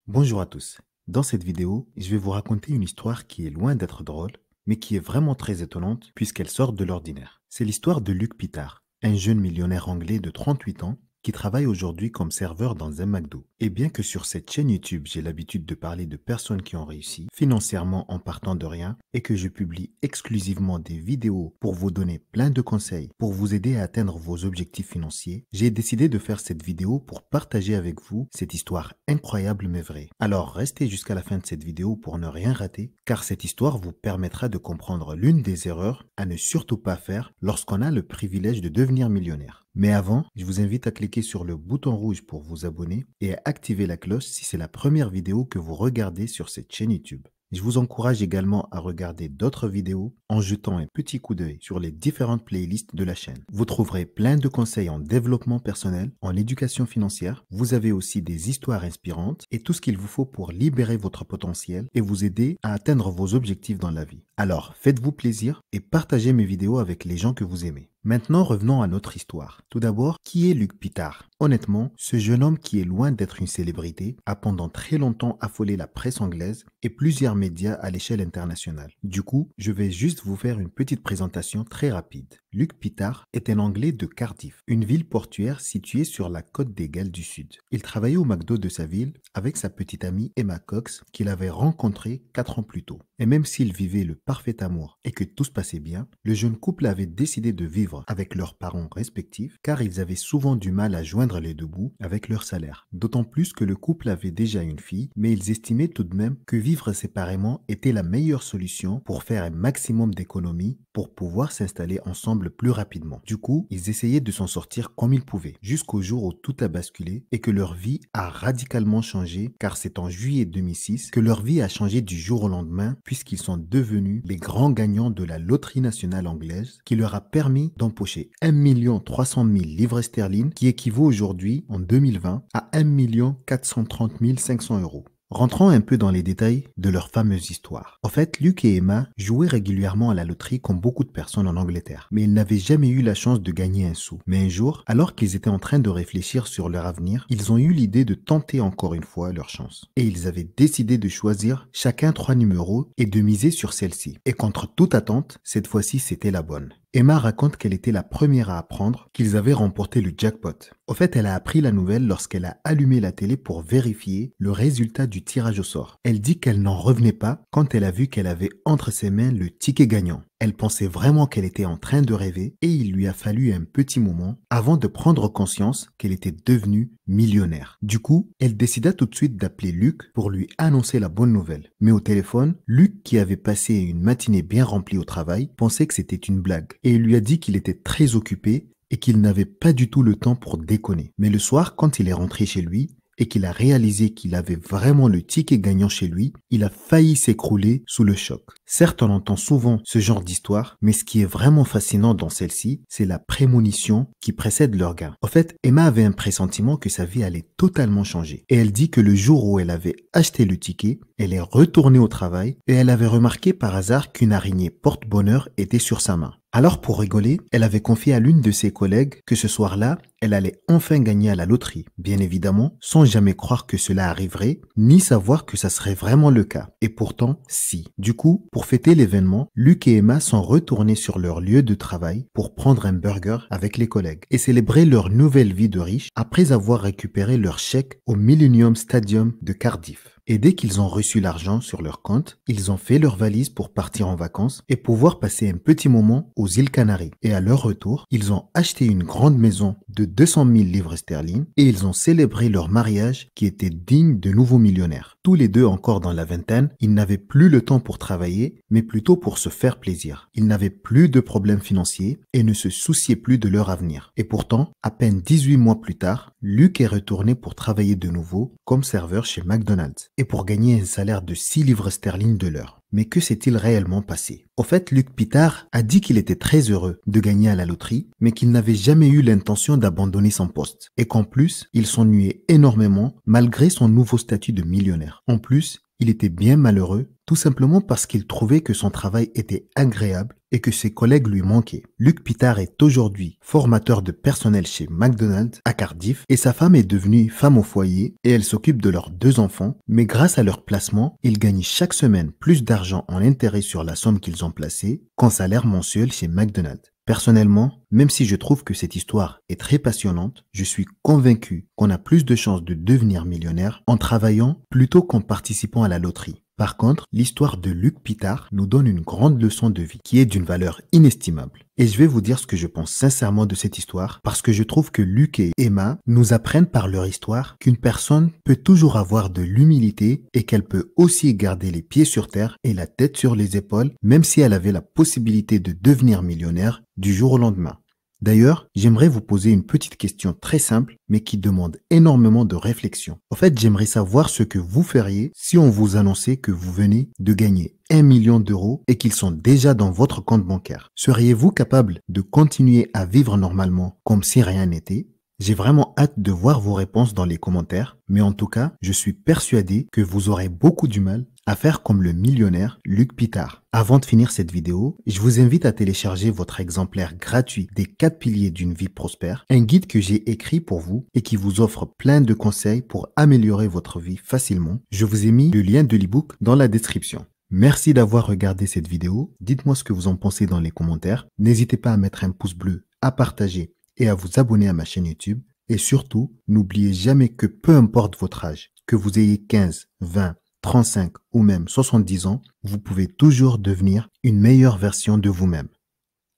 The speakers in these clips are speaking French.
Bonjour à tous. Dans cette vidéo, je vais vous raconter une histoire qui est loin d'être drôle, mais qui est vraiment très étonnante puisqu'elle sort de l'ordinaire. C'est l'histoire de Luc Pittard, un jeune millionnaire anglais de 38 ans qui travaille aujourd'hui comme serveur dans un McDo. Et bien que sur cette chaîne YouTube, j'ai l'habitude de parler de personnes qui ont réussi financièrement en partant de rien et que je publie exclusivement des vidéos pour vous donner plein de conseils pour vous aider à atteindre vos objectifs financiers, j'ai décidé de faire cette vidéo pour partager avec vous cette histoire incroyable mais vraie. Alors restez jusqu'à la fin de cette vidéo pour ne rien rater, car cette histoire vous permettra de comprendre l'une des erreurs à ne surtout pas faire lorsqu'on a le privilège de devenir millionnaire. Mais avant, je vous invite à cliquer sur le bouton rouge pour vous abonner et à activer la cloche si c'est la première vidéo que vous regardez sur cette chaîne YouTube. Je vous encourage également à regarder d'autres vidéos en jetant un petit coup d'œil sur les différentes playlists de la chaîne. Vous trouverez plein de conseils en développement personnel, en éducation financière. Vous avez aussi des histoires inspirantes et tout ce qu'il vous faut pour libérer votre potentiel et vous aider à atteindre vos objectifs dans la vie. Alors, faites-vous plaisir et partagez mes vidéos avec les gens que vous aimez. Maintenant, revenons à notre histoire. Tout d'abord, qui est Luc Pittard? Honnêtement, ce jeune homme qui est loin d'être une célébrité a pendant très longtemps affolé la presse anglaise et plusieurs médias à l'échelle internationale. Du coup, je vais juste vous faire une petite présentation très rapide. Luc Pittard est un Anglais de Cardiff, une ville portuaire située sur la côte des Galles du Sud. Il travaillait au McDo de sa ville avec sa petite amie Emma Cox qu'il avait rencontrée 4 ans plus tôt. Et même s'ils vivaient le parfait amour et que tout se passait bien, le jeune couple avait décidé de vivre avec leurs parents respectifs car ils avaient souvent du mal à joindre les deux bouts avec leur salaire. D'autant plus que le couple avait déjà une fille, mais ils estimaient tout de même que vivre séparément était la meilleure solution pour faire un maximum d'économies pour pouvoir s'installer ensemble plus rapidement. Du coup, ils essayaient de s'en sortir comme ils pouvaient, jusqu'au jour où tout a basculé et que leur vie a radicalement changé car c'est en juillet 2006 que leur vie a changé du jour au lendemain puisqu'ils sont devenus les grands gagnants de la loterie nationale anglaise qui leur a permis d'empocher 1 300 000 livres sterling qui équivaut aujourd'hui en 2020 à 1 430 500 euros. Rentrons un peu dans les détails de leur fameuse histoire. En fait, Luc et Emma jouaient régulièrement à la loterie comme beaucoup de personnes en Angleterre, mais ils n'avaient jamais eu la chance de gagner un sou. Mais un jour, alors qu'ils étaient en train de réfléchir sur leur avenir, ils ont eu l'idée de tenter encore une fois leur chance. Et ils avaient décidé de choisir chacun 3 numéros et de miser sur celle-ci. Et contre toute attente, cette fois-ci c'était la bonne. Emma raconte qu'elle était la première à apprendre qu'ils avaient remporté le jackpot. Au fait, elle a appris la nouvelle lorsqu'elle a allumé la télé pour vérifier le résultat du tirage au sort. Elle dit qu'elle n'en revenait pas quand elle a vu qu'elle avait entre ses mains le ticket gagnant. Elle pensait vraiment qu'elle était en train de rêver et il lui a fallu un petit moment avant de prendre conscience qu'elle était devenue millionnaire. Du coup, elle décida tout de suite d'appeler Luc pour lui annoncer la bonne nouvelle. Mais au téléphone, Luc, qui avait passé une matinée bien remplie au travail, pensait que c'était une blague et il lui a dit qu'il était très occupé et qu'il n'avait pas du tout le temps pour déconner. Mais le soir, quand il est rentré chez lui, et qu'il a réalisé qu'il avait vraiment le ticket gagnant chez lui, il a failli s'écrouler sous le choc. Certes, on entend souvent ce genre d'histoire, mais ce qui est vraiment fascinant dans celle-ci, c'est la prémonition qui précède leur gain. En fait, Emma avait un pressentiment que sa vie allait totalement changer. Et elle dit que le jour où elle avait acheté le ticket, elle est retournée au travail et elle avait remarqué par hasard qu'une araignée porte-bonheur était sur sa main. Alors pour rigoler, elle avait confié à l'une de ses collègues que ce soir-là, elle allait enfin gagner à la loterie. Bien évidemment, sans jamais croire que cela arriverait, ni savoir que ça serait vraiment le cas. Et pourtant, si. Du coup, pour fêter l'événement, Luc et Emma sont retournés sur leur lieu de travail pour prendre un burger avec les collègues et célébrer leur nouvelle vie de riche après avoir récupéré leur chèque au Millennium Stadium de Cardiff. Et dès qu'ils ont reçu l'argent sur leur compte, ils ont fait leur valise pour partir en vacances et pouvoir passer un petit moment aux îles Canaries. Et à leur retour, ils ont acheté une grande maison de 200 000 livres sterling et ils ont célébré leur mariage qui était digne de nouveaux millionnaires. Tous les deux encore dans la vingtaine, ils n'avaient plus le temps pour travailler, mais plutôt pour se faire plaisir. Ils n'avaient plus de problèmes financiers et ne se souciaient plus de leur avenir. Et pourtant, à peine 18 mois plus tard, Luc est retourné pour travailler de nouveau comme serveur chez McDonald's et pour gagner un salaire de 6 livres sterling de l'heure. Mais que s'est-il réellement passé? Au fait, Luc Pittard a dit qu'il était très heureux de gagner à la loterie, mais qu'il n'avait jamais eu l'intention d'abandonner son poste. Et qu'en plus, il s'ennuyait énormément malgré son nouveau statut de millionnaire. En plus, Il était bien malheureux, tout simplement parce qu'il trouvait que son travail était agréable et que ses collègues lui manquaient. Luc Pittard est aujourd'hui formateur de personnel chez McDonald's à Cardiff et sa femme est devenue femme au foyer et elle s'occupe de leurs 2 enfants, mais grâce à leur placement, ils gagnent chaque semaine plus d'argent en intérêt sur la somme qu'ils ont placée qu'en salaire mensuel chez McDonald's. Personnellement, même si je trouve que cette histoire est très passionnante, je suis convaincu qu'on a plus de chances de devenir millionnaire en travaillant plutôt qu'en participant à la loterie. Par contre, l'histoire de Luc Pittard nous donne une grande leçon de vie qui est d'une valeur inestimable. Et je vais vous dire ce que je pense sincèrement de cette histoire parce que je trouve que Luc et Emma nous apprennent par leur histoire qu'une personne peut toujours avoir de l'humilité et qu'elle peut aussi garder les pieds sur terre et la tête sur les épaules même si elle avait la possibilité de devenir millionnaire du jour au lendemain. D'ailleurs, j'aimerais vous poser une petite question très simple, mais qui demande énormément de réflexion. En fait, j'aimerais savoir ce que vous feriez si on vous annonçait que vous venez de gagner 1 million d'euros et qu'ils sont déjà dans votre compte bancaire. Seriez-vous capable de continuer à vivre normalement comme si rien n'était ? J'ai vraiment hâte de voir vos réponses dans les commentaires, mais en tout cas, je suis persuadé que vous aurez beaucoup du mal à faire comme le millionnaire Luc Pittard. Avant de finir cette vidéo, je vous invite à télécharger votre exemplaire gratuit des 4 piliers d'une vie prospère, un guide que j'ai écrit pour vous et qui vous offre plein de conseils pour améliorer votre vie facilement. Je vous ai mis le lien de l'ebook dans la description. Merci d'avoir regardé cette vidéo. Dites-moi ce que vous en pensez dans les commentaires. N'hésitez pas à mettre un pouce bleu, à partager et à vous abonner à ma chaîne YouTube. Et surtout, n'oubliez jamais que peu importe votre âge, que vous ayez 15, 20, 35 ou même 70 ans, vous pouvez toujours devenir une meilleure version de vous-même.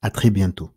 À très bientôt.